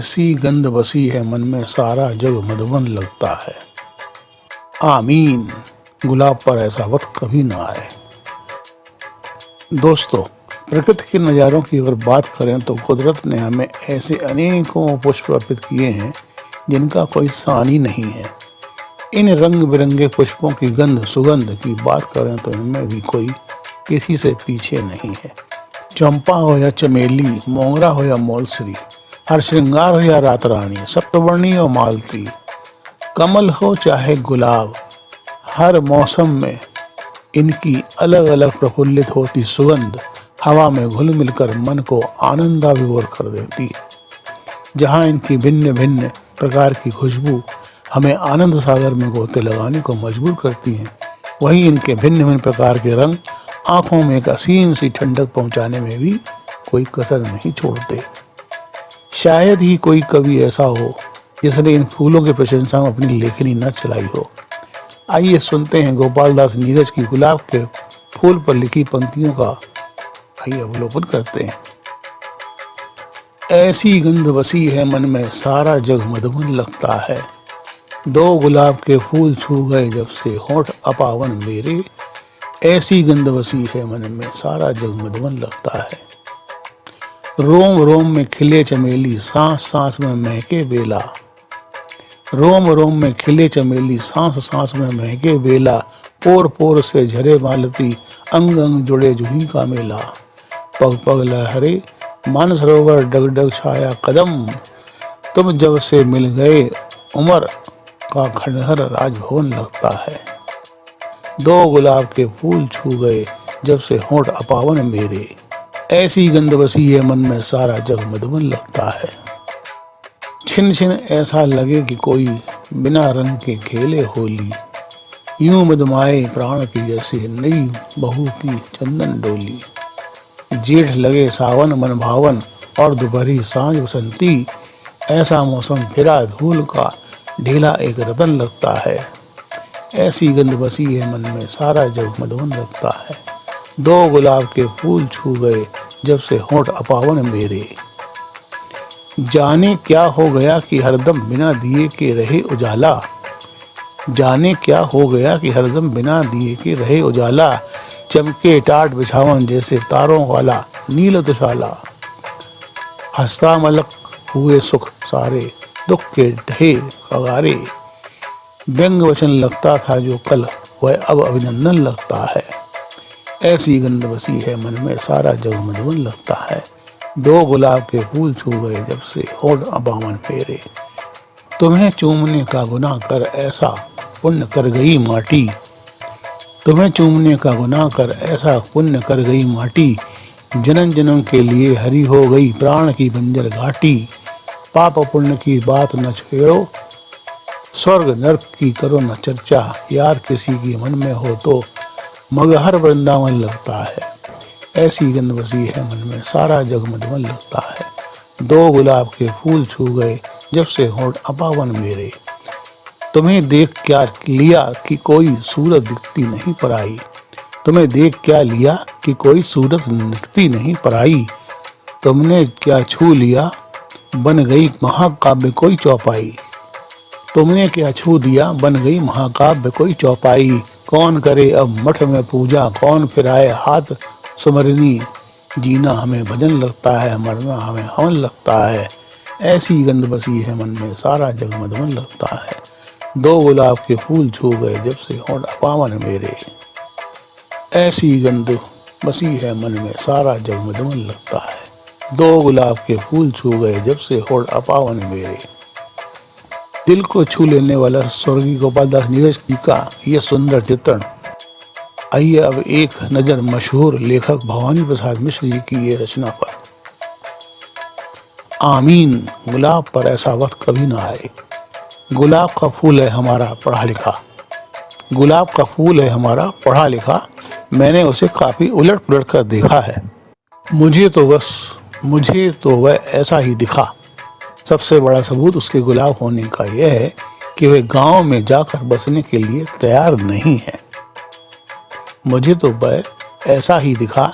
ऐसी गंध बसी है मन में सारा जग मधुबन लगता है। आमीन, गुलाब पर ऐसा वक्त कभी ना आए। दोस्तों, प्रकृति के नज़ारों की अगर बात करें तो कुदरत ने हमें ऐसे अनेकों पुष्प अर्पित किए हैं जिनका कोई सानी नहीं है। इन रंग बिरंगे पुष्पों की गंध सुगंध की बात करें तो इनमें भी कोई किसी से पीछे नहीं है। चंपा हो या चमेली, मोगरा हो या मौलसरी, हर श्रृंगार हो या रात रानी, सप्तवर्णी हो मालती, कमल हो चाहे गुलाब, हर मौसम में इनकी अलग अलग प्रफुल्लित होती सुगंध हवा में घुल मिलकर मन को आनंदाविभोर कर देती है। जहाँ इनकी भिन्न भिन्न प्रकार की खुशबू हमें आनंद सागर में गोते लगाने को मजबूर करती हैं, वहीं इनके भिन्न भिन्न प्रकार के रंग आंखों में एक असीम सी ठंडक पहुंचाने में भी कोई कसर नहीं छोड़ते। शायद ही कोई कवि ऐसा हो जिसने इन फूलों की प्रशंसा में अपनी लेखनी न चलाई हो। आइए सुनते हैं गोपाल दास नीरज की गुलाब के फूल पर लिखी पंक्तियों का आइए अवलोकन करते हैं। ऐसी गंध बसी है मन में सारा जग मधुबन लगता है। दो गुलाब के फूल छू गए जब से होंठ अपावन मेरे। ऐसी गंध बसी है मन में सारा जग मधुबन लगता है। रोम रोम में खिले चमेली, सांस सांस में महके बेला। रोम रोम में खिले चमेली, सांस सांस में महके बेला। पोर पोर से झरे मालती, अंग अंग जुड़े जूही का मेला। पग पग लहरे मानसरोवर, डग डग छाया कदम। तुम जब से मिल गए उमर का खंडहर राजभवन लगता है। दो गुलाब के फूल छू गए जब से होंठ अपावन मेरे। ऐसी गंध बसी है मन में सारा जग मधुबन लगता है। छिन छिन ऐसा लगे कि कोई बिना रंग के खेले होली। यूं मधुमाए प्राण की जैसे नई बहू की चंदन डोली। जेठ लगे सावन मन भावन और दोपहरी सांझ बसंती। ऐसा मौसम फिरा धूल का ढीला एक रतन लगता है। ऐसी गंध बसी है मन में सारा जग मधुबन लगता है। दो गुलाब के फूल छू गए जब से होंठ अपावन मेरे। जाने क्या हो गया कि हरदम बिना दिए के रहे उजाला। जाने क्या हो गया कि हरदम बिना दिए के रहे उजाला। चमके टाट बिछावन जैसे तारों वाला नील दुशाला। हंसता मलक हुए सुख सारे, दुख के ढहे अगारे। व्यंग वचन लगता था जो कल, वह अब अभिनंदन लगता है। ऐसी गंध बसी है मन में सारा जग मधुबन लगता है। दो गुलाब के फूल छू गए जब से होंठ अपावन फेरे। तुम्हें चूमने का गुनाह कर ऐसा पुण्य कर गई माटी। तुम्हें चूमने का गुनाह कर ऐसा पुण्य कर गई माटी। जन्म जन्म के लिए हरी हो गई प्राण की बंजर घाटी। पाप पुण्य की बात न छेड़ो, स्वर्ग नर्क की करो न चर्चा। यार किसी की मन में हो तो मगहर वृंदावन लगता है। ऐसी गंध बसी है मन में सारा जग मधुबन लगता है। दो गुलाब के फूल छू गए जब से होंठ अपावन मेरे। तुम्हें देख क्या लिया कि कोई सूरत दिखती नहीं पराई। तुम्हें देख क्या लिया कि कोई सूरत दिखती नहीं पराई। तुमने क्या छू लिया बन गई महाकाव्य कोई चौपाई। तुमने क्या छू दिया बन गई महाकाव्य कोई चौपाई। कौन करे अब मठ में पूजा, कौन फिराए हाथ सुमरनी। जीना हमें भजन लगता है, मरना हमें हवन लगता है। ऐसी गंध बसी है मन में सारा जग मधुबन लगता है। दो गुलाब के फूल छू गए जब से होंठ अपावन मेरे। ऐसी गंध बसी है मन में सारा जग मधुबन लगता है। दो गुलाब के फूल छू गए जब से होंठ अपावन मेरे। दिल को छू लेने वाला स्वर्गीय गोपाल दास नीरज जी का यह सुंदर चित्रण। आइए अब एक नजर मशहूर लेखक भवानी प्रसाद मिश्र जी की ये रचना पर। आमीन, गुलाब पर ऐसा वक्त कभी ना आए। गुलाब का फूल है हमारा पढ़ा लिखा। गुलाब का फूल है हमारा पढ़ा लिखा। मैंने उसे काफी उलट पुलट कर देखा है। मुझे तो वह ऐसा ही दिखा। सबसे बड़ा सबूत उसके गुलाब होने का यह है कि वह गांव में जाकर बसने के लिए तैयार नहीं है। मुझे तो वह ऐसा ही दिखा।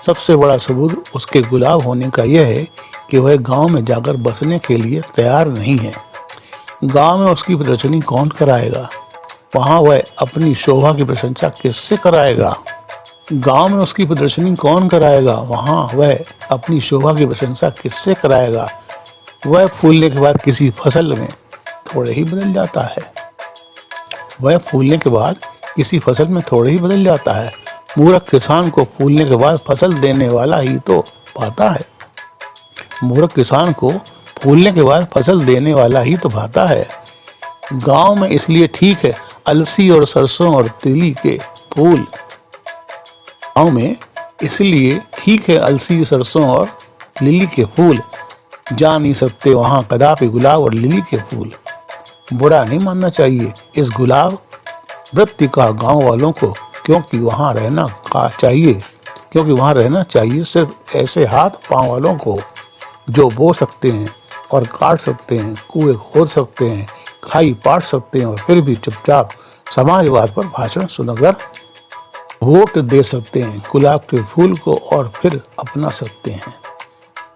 सबसे बड़ा सबूत उसके गुलाब होने का यह है कि वह गांव में जाकर बसने के लिए तैयार नहीं है। गांव में उसकी प्रदर्शनी कौन कराएगा? वहां वह अपनी शोभा की प्रशंसा किससे कराएगा? गांव में उसकी प्रदर्शनी कौन कराएगा? वहां वह अपनी शोभा की प्रशंसा किससे कराएगा? वह फूलने के बाद किसी फसल में थोड़े ही बदल जाता है। वह फूलने के बाद किसी फसल में थोड़े ही बदल जाता है। मूर्ख किसान को फूलने के बाद फसल देने वाला ही तो भाता है। मूर्ख किसान को फूलने के बाद फसल देने वाला ही तो भाता है। गांव में इसलिए ठीक है अलसी और सरसों और तिली के फूल। गांव में इसलिए ठीक है अलसी सरसों और लिली के फूल। जा नहीं सकते वहां कदापि गुलाब और लिली के फूल। बुरा नहीं मानना चाहिए इस गुलाब वृत्ति का गांव वालों को, क्योंकि वहां रहना चाहिए सिर्फ ऐसे हाथ पांव वालों को जो बो सकते हैं और काट सकते हैं, कुएं खोद सकते हैं, खाई पाट सकते हैं और फिर भी चुपचाप समाजवाद पर भाषण सुनकर वोट दे सकते हैं। गुलाब के फूल को और फिर अपना सकते हैं।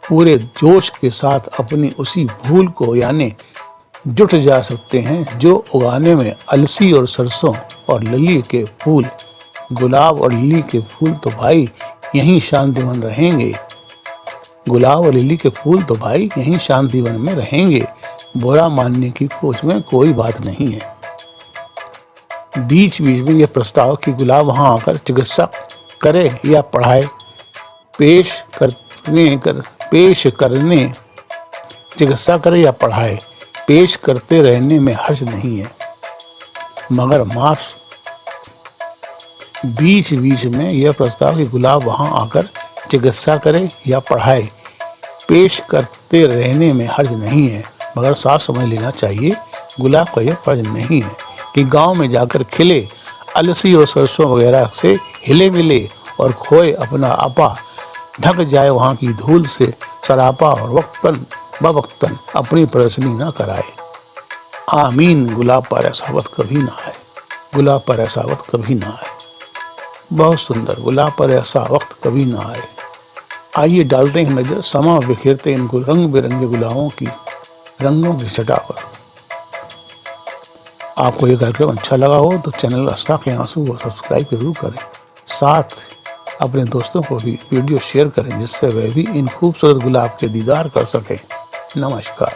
पूरे जोश के साथ अपनी उसी भूल को यानी जुट जा सकते हैं जो उगाने में अलसी और सरसों और लिली के फूल। गुलाब और लिली के फूल तो भाई यहीं शांतिवन रहेंगे। गुलाब और लिली के फूल तो भाई यहीं शांतिवन में रहेंगे। बुरा मानने की कोच में कोई बात नहीं है। बीच बीच में यह प्रस्ताव कि गुलाब वहां आकर चिकित्सा करे या पढ़ाए, पेश करने चिकित्सा करे या पढ़ाए, पेश करते रहने में हर्ज नहीं है। मगर मार्च बीच बीच में यह प्रस्ताव कि गुलाब वहां आकर चिकित्सा करे या पढ़ाए, पेश करते रहने में हर्ज नहीं है। मगर साफ समझ लेना चाहिए गुलाब का यह फर्ज नहीं है कि गांव में जाकर खिले अलसी और सरसों वगैरह से हिले मिले और खोए अपना आपा, ढक जाए वहां की धूल से सरापा और वक्तन बवक्तन अपनी प्रदर्शनी न कराए। आमीन। गुलाब पर ऐसा वक्त कभी ना आए। गुलाब पर ऐसा वक्त कभी ना आए। बहुत सुंदर। गुलाब पर ऐसा वक्त कभी ना आए। आइए डालते हैं नजर समा बिखेरते इनको रंग बिरंगे गुलाबों की रंगों की छटा पर। आपको ये कार्यक्रम अच्छा लगा हो तो चैनल अस्ताक आंसू को सब्सक्राइब जरूर करें। साथ अपने दोस्तों को भी वीडियो शेयर करें जिससे वे भी इन खूबसूरत गुलाब के दीदार कर सकें। नमस्कार।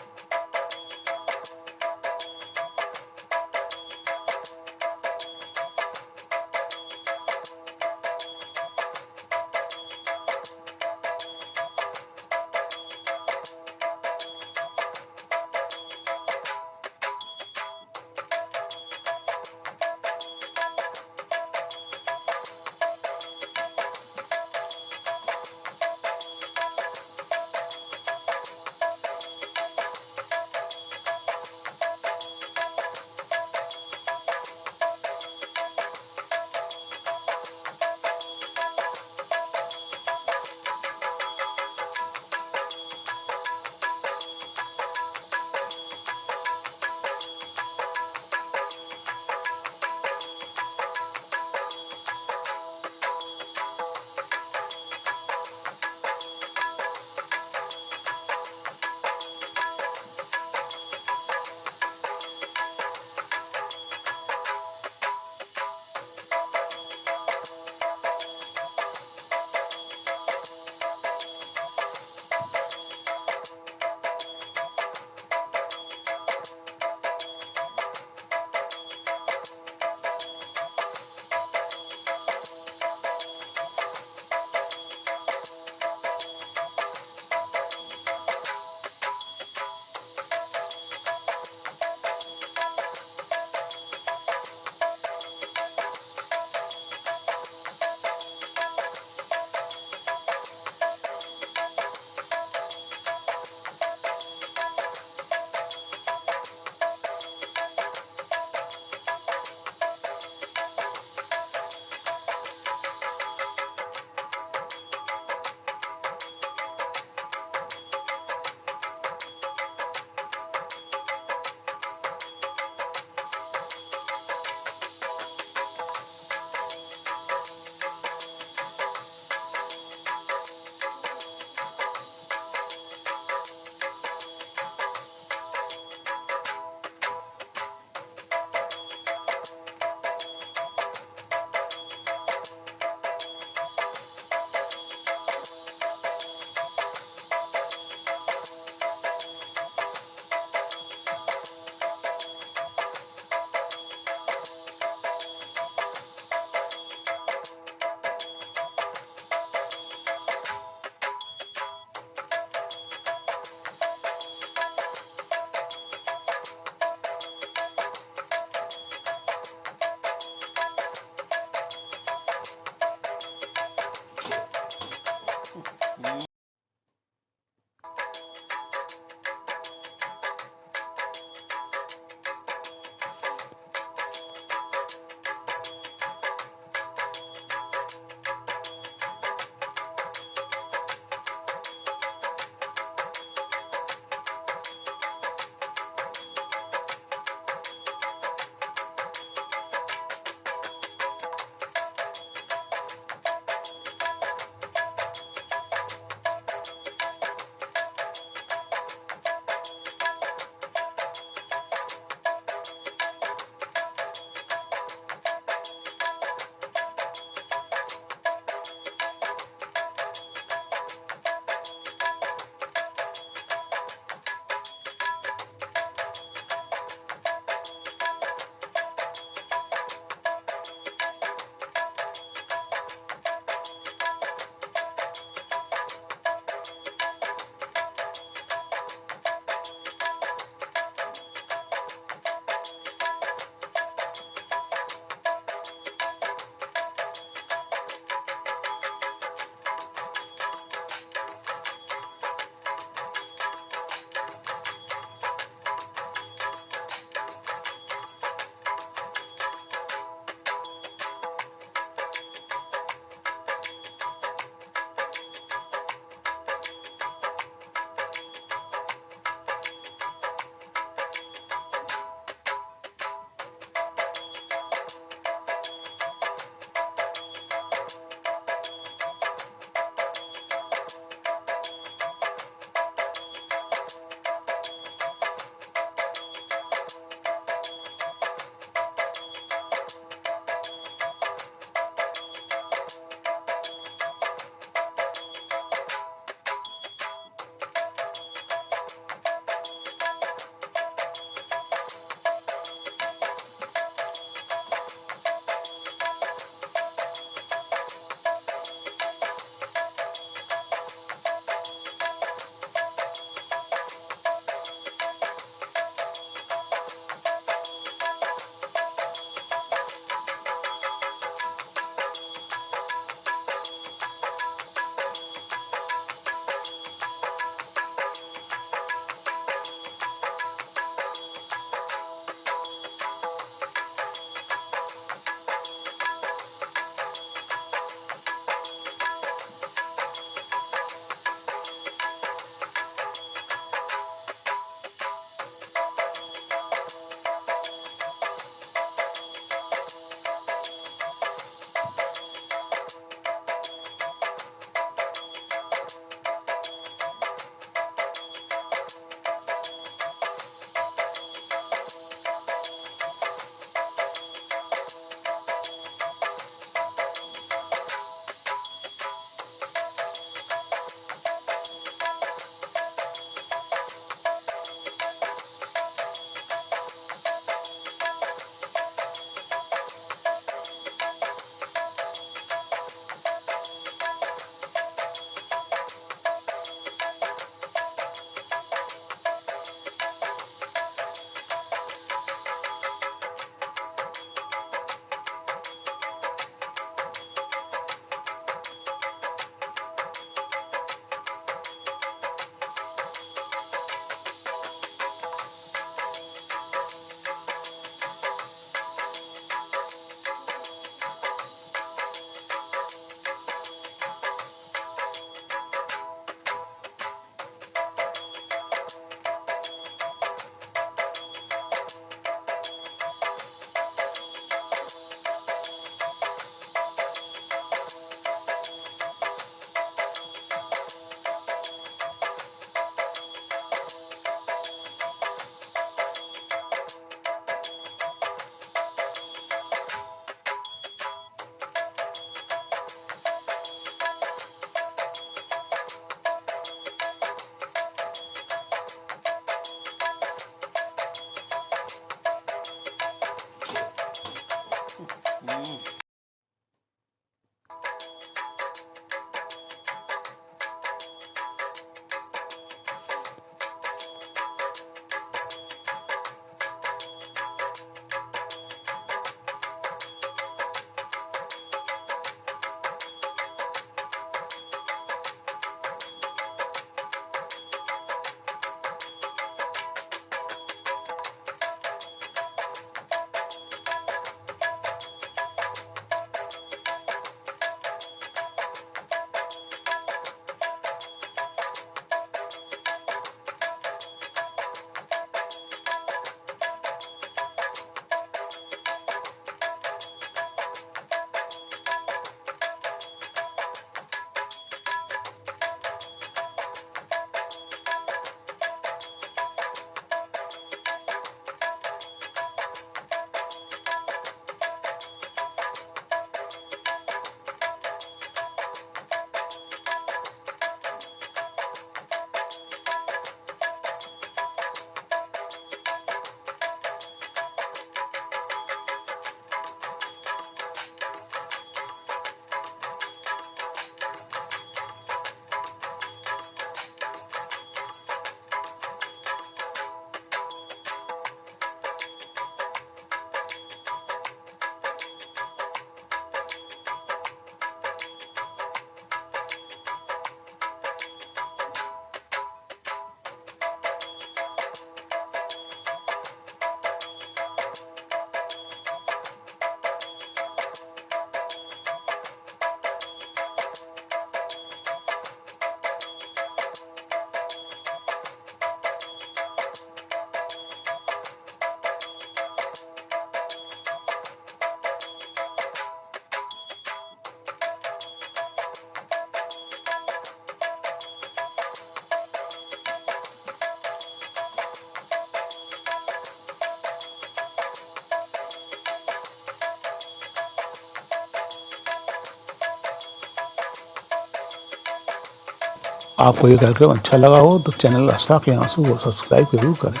आपको ये कार्यक्रम अच्छा लगा हो तो चैनल आस्था के आंसू को सब्सक्राइब जरूर करें।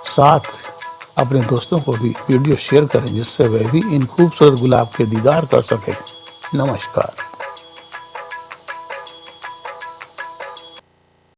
साथ अपने दोस्तों को भी वीडियो शेयर करें जिससे वह भी इन खूबसूरत गुलाब के दीदार कर सकें। नमस्कार।